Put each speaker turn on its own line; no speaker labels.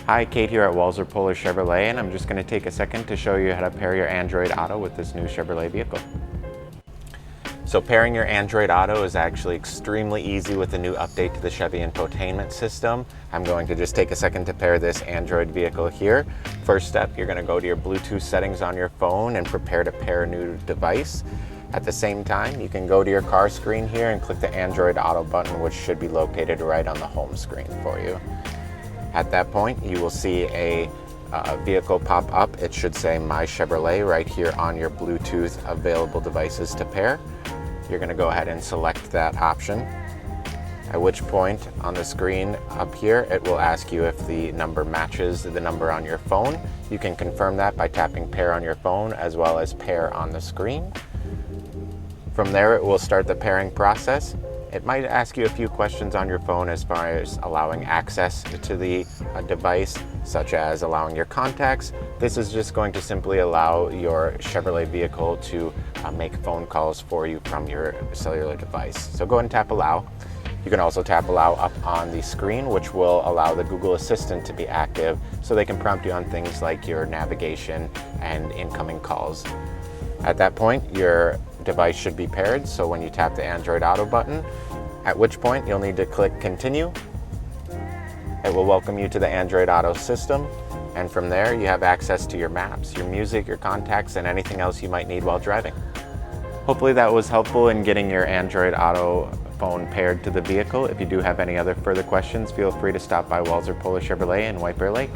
Hi, Kate here at Walser Chevrolet, and I'm just going to take a second to show you how to pair your Android Auto with this new Chevrolet vehicle. So pairing your Android Auto is actually extremely easy with the new update to the Chevy infotainment system. I'm going to just take a second to pair this Android vehicle here. First step, you're going to go to your Bluetooth settings on your phone and prepare to pair a new device. At the same time, you can go to your car screen here and click the Android Auto button, which should be located right on the home screen for you. At that point, you will see a vehicle pop up. It should say My Chevrolet right here on your Bluetooth available devices to pair. You're going to go ahead and select that option, at which point on the screen up here, it will ask you if the number matches the number on your phone. You can confirm that by tapping pair on your phone as well as pair on the screen. From there, it will start the pairing process. It might ask you a few questions on your phone as far as allowing access to the device, such as allowing your contacts. This is just going to simply allow your Chevrolet vehicle to make phone calls for you from your cellular device. So go ahead and tap allow. You can also tap allow up on the screen, which will allow the Google Assistant to be active so they can prompt you on things like your navigation and incoming calls. At that point, your device should be paired, so when you tap the Android Auto button, at which point you'll need to click Continue. It will welcome you to the Android Auto system, and from there you have access to your maps, your music, your contacts, and anything else you might need while driving. Hopefully that was helpful in getting your Android Auto phone paired to the vehicle. If you do have any other further questions, feel free to stop by Walser Chevrolet in White Bear Lake.